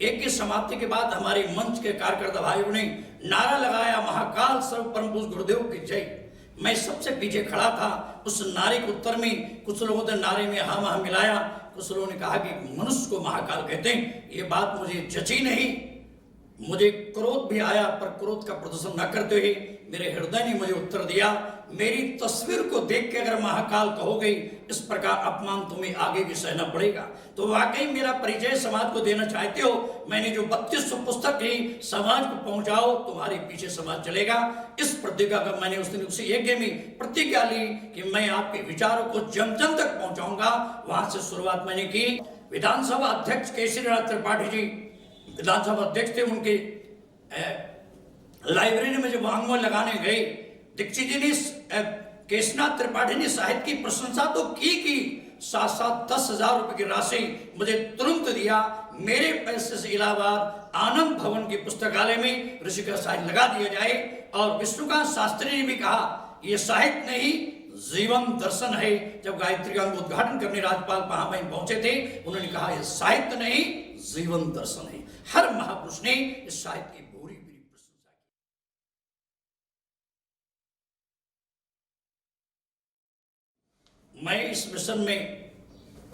एक की समाप्ति के बाद हमारे मंच के कार्यकर्ता भाइयों ने नारा लगाया, महाकाल सर्व परम पूज्य गुरुदेव की जय। मैं सबसे पीछे खड़ा था। उस नारे के उत्तर में कुछ लोगों ने नारे में हाँ हाँ मिलाया, कुछ लोगों ने कहा कि मनुष्य को महाकाल कहते हैं। ये बात मुझे जची नहीं। मुझे क्रोध भी आया, पर क्रोध का प्रदर्शन न करते हुए मेरे हृदय ने मुझे उत्तर दिया, मेरी तस्वीर को देख के अगर महाकाल कहोगे, इस प्रकार अपमान तुम्हें आगे भी सहना पड़ेगा। तो वाकई मेरा परिचय समाज को देना चाहते हो। मैंने जो 3200 पुस्तक ली, समाज को पहुंचाओ, तुम्हारे पीछे समाज चलेगा। इस प्रतिज्ञा का मैंने उस दिन उसी यज्ञ में प्रतिज्ञा ली कि मैं आपके विचारों को जन जन तक पहुंचाऊंगा। वहां से शुरुआत मैंने की। विधानसभा अध्यक्ष केसरीनाथ त्रिपाठी जी विधानसभा अध्यक्ष थे, उनके लाइब्रेरी में जब वांग्मूल लगाने गए, दीक्षित जी ने केशनाथ त्रिपाठी ने साहित्य की प्रशंसा तो की साथ साथ 10,000 रुपए की राशि मुझे तुरंत दिया। मेरे पैसे से इलाहाबाद आनंद भवन के पुस्तकालय में ऋषि का साहित्य लगा दिया जाए। और विष्णुकांत शास्त्री ने भी कहा, ये साहित्य नहीं जीवन दर्शन है। जब गायत्री का उद्घाटन करने राज्यपाल महामहिम पहुंचे थे, उन्होंने कहा यह साहित्य नहीं जीवन दर्शन है। हर महापुरुष ने इस साहित्य की पूरी प्रशंसा की। मैं इस मिशन में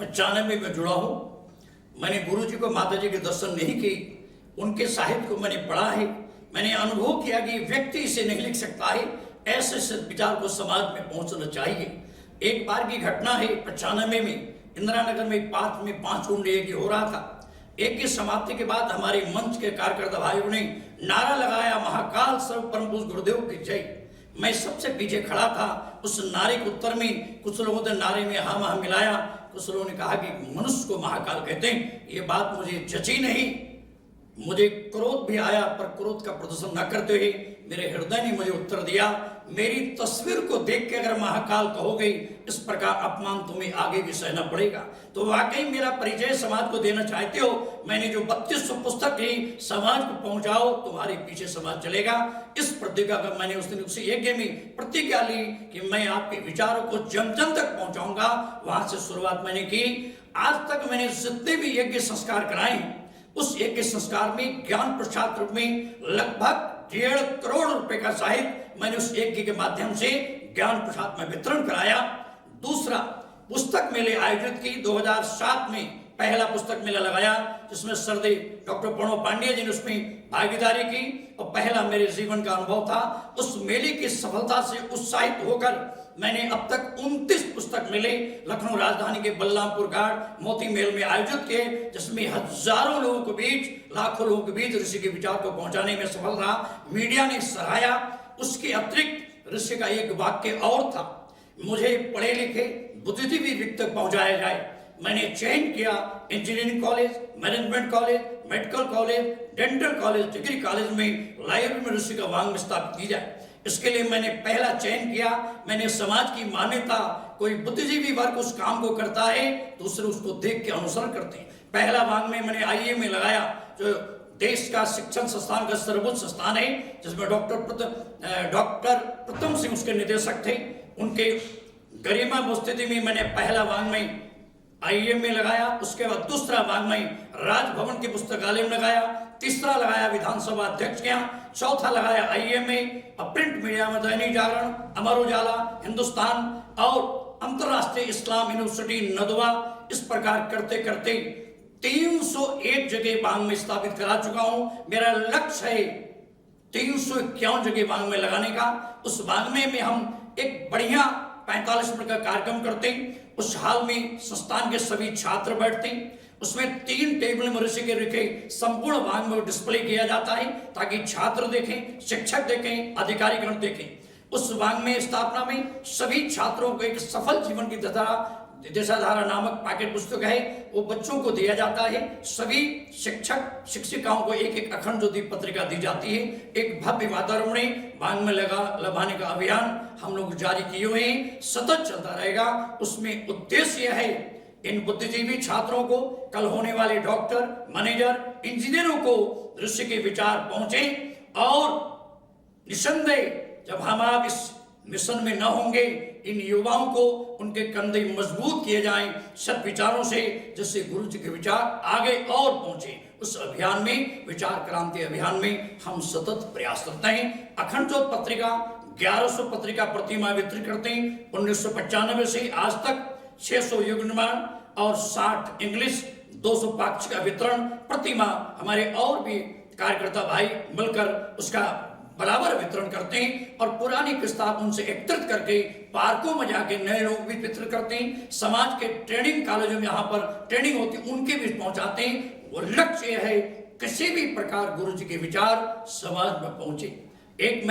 95 में जुड़ा हूं। मैंने गुरु जी को, माता जी के दर्शन नहीं किए, उनके साहित्य को मैंने पढ़ा है। मैंने अनुभव किया कि व्यक्ति इसे नहीं लिख सकता है, ऐसे विचार को समाज में पहुंचना चाहिए। एक बार की घटना है, 95 में इंदिरा नगर में पार्क में 5 कुंड यज्ञ हो रहा था। एक की समाप्ति के बाद हमारे मंच के कार्यकर्ता भाइयों ने नारा लगाया, महाकाल सर्व परम पूज्य गुरुदेव की जय। मैं सबसे पीछे खड़ा था। उस नारे के उत्तर में कुछ लोगों ने नारे में हाँ हाँ मिलाया, कुछ लोगों ने कहा कि मनुष्य को महाकाल कहते हैं। ये बात मुझे जची नहीं। मुझे क्रोध भी आया, पर क्रोध का प्रदर्शन न करते हुए मेरे हृदय ने मुझे उत्तर दिया, मेरी तस्वीर को देख के अगर महाकाल कहोगे, इस प्रकार अपमान तुम्हें आगे भी सहना पड़ेगा। तो वाकई मेरा परिचय समाज को देना चाहते हो। मैंने जो 3200 पुस्तक ली, समाज को पहुंचाओ, तुम्हारे पीछे समाज चलेगा। इस प्रतिज्ञा का मैंने उस दिन उसी यज्ञ में प्रतिज्ञा ली कि मैं आपके विचारों को जन जन तक पहुंचाऊंगा। वहां से शुरुआत मैंने की। आज तक मैंने जितने भी यज्ञ संस्कार कराए, उस यज्ञ संस्कार में ज्ञान प्रसाद रूप में लगभग 1.5 करोड़ रुपए का साहित्य मैंने उस यज्ञ के माध्यम से ज्ञान प्रसाद में वितरण कराया। दूसरा, पुस्तक मेले आयोजित की। 2007 में पहला पुस्तक मेला लगाया, जिसमें सरदेव डॉक्टर प्रणव पांडे जी ने उसमें भागीदारी की और पहला मेरे जीवन का अनुभव था। उस मेले की सफलता से उत्साहित होकर मैंने अब तक 29 पुस्तक मेले लखनऊ राजधानी के बलरामपुर घाट मोती महल में आयोजित किए, जिसमें हजारों लोगों के बीच, लाखों लोगों के बीच ऋषि के विचार को पहुंचाने में सफल रहा। मीडिया ने सराहाया। उसके अतिरिक्त ऋषि का एक वाक्य और था, मुझे पढ़े लिखे बुद्धिजीवी व्यक्ति तक पहुंचाया जाए। मैंने चयन किया engineering college, management college, medical college, dental college, degree college में लाइब्रेरी में ऋषि का वांग्मय स्थापित की जाए। इसके लिए मैंने पहला चयन किया। मैंने समाज की मान्यता, कोई बुद्धिजीवी वर्ग उस काम को करता है, दूसरे उसको देख के अनुसरण करते हैं। पहला वांग्मय मैंने IIM में लगाया, जो देश का शिक्षण संस्थान का सर्वोच्च संस्थान है, जिसमें डॉक्टर प्रथम सिंह उसके निदेशक थे। उनके गरिमा उपस्थिति में मैंने पहला वांग्मय IIM में लगाया। उसके बाद दूसरा वांग्मय राजभवन के पुस्तकालय में लगाया। तीसरा लगाया विधानसभा अध्यक्ष के यहाँ। चौथा लगाया IIM में। प्रिंट मीडिया में दैनिक जागरण, अमर उजाला, हिंदुस्तान और अंतरराष्ट्रीय इस्लाम यूनिवर्सिटी नदवा। इस प्रकार करते करते 301 जगह वांग्मय स्थापित करा चुका हूं। मेरा लक्ष्य है 351 जगह वांग्मय लगाने का। उस वांग्मय में हम एक बढ़िया 45 मिनट का कार्यक्रम करते हैं। उस हाल में संस्थान के सभी छात्र बैठते हैं। उसमें 3 टेबल में ऋषि के लिखे संपूर्ण वांग्मय डिस्प्ले किया जाता है, ताकि छात्र देखें, शिक्षक देखें, अधिकारीगण देखें। उस वांग्मय स्थापना में सभी छात्रों को एक सफल जीवन की दिशाधारा नामक पैकेट पुस्तक है, वो बच्चों को दिया जाता है। सभी शिक्षक शिक्षिकाओं को एक एक अखंड ज्योति पत्रिका दी जाती है। एक भव्य वातावरण में वांग्मय लगाने का अभियान हम लोग जारी किए हुए हैं, सतत चलता रहेगा। उसमें उद्देश्य है इन बुद्धिजीवी छात्रों को, कल होने वाले डॉक्टर, मैनेजर, इंजीनियरों को ऋषि के विचार पहुंचे। और निसंदेह जब हम आप इस मिशन में न होंगे, इन युवाओं को उनके कंधे मजबूत किए जाएं सत विचारों से, जिससे गुरु जी के विचार आगे और पहुंचे। उस अभियान में, विचार क्रांति अभियान में हम सतत प्रयासरत हैं। अखंड ज्योत पत्रिका 1100 पत्रिका प्रतिमाह वितरित करते हैं। 1995 से आज तक 600 युग निर्माण और 60 इंग्लिश, 200 पाक्षिक का वितरण प्रतिमाह हमारे और भी कार्यकर्ता भाई मिलकर उसका बराबर वितरण करते हैं। और पुरानी किताब उनसे एकत्रित करके पार्कों में जाके नए लोग भी वितरित करते हैं। समाज के ट्रेनिंग कॉलेजों में यहाँ पर ट्रेनिंग होती है उनके भी पहुंचाते हैं। वो लक्ष्य है किसी भी प्रकार गुरु जी के विचार समाज में पहुंचे। एक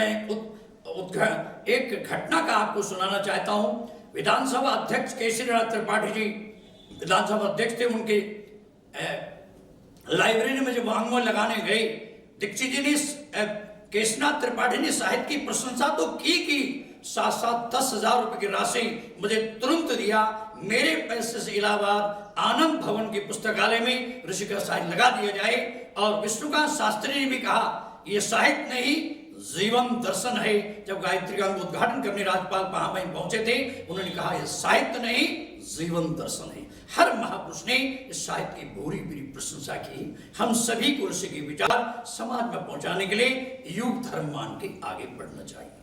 घटना का आपको सुनाना चाहता हूं। विधानसभा अध्यक्ष केसरीनाथ त्रिपाठी जी विधानसभा अध्यक्ष थे। उनके लाइब्रेरी में जब वांग्मूल लगाने गए, दीक्षित जी ने केशनाथ त्रिपाठी ने साहित्य की प्रशंसा तो की साथ साथ 10,000 रुपए की राशि मुझे तुरंत दिया। मेरे पैसे से इलाहाबाद आनंद भवन की पुस्तकालय में ऋषि का साहित्य लगा दिया जाए। और विष्णुकांत शास्त्री ने भी कहा यह साहित्य नहीं जीवन दर्शन है। जब गायत्री का उद्घाटन करने राज्यपाल वहां पहुंचे थे, उन्होंने कहा यह साहित्य नहीं जीवन दर्शन है। हर महापुरुष ने इस साहित्य की भूरी भूरी प्रशंसा की। हम सभी को ऋषि के विचार समाज में पहुंचाने के लिए युग धर्म मान के आगे बढ़ना चाहिए।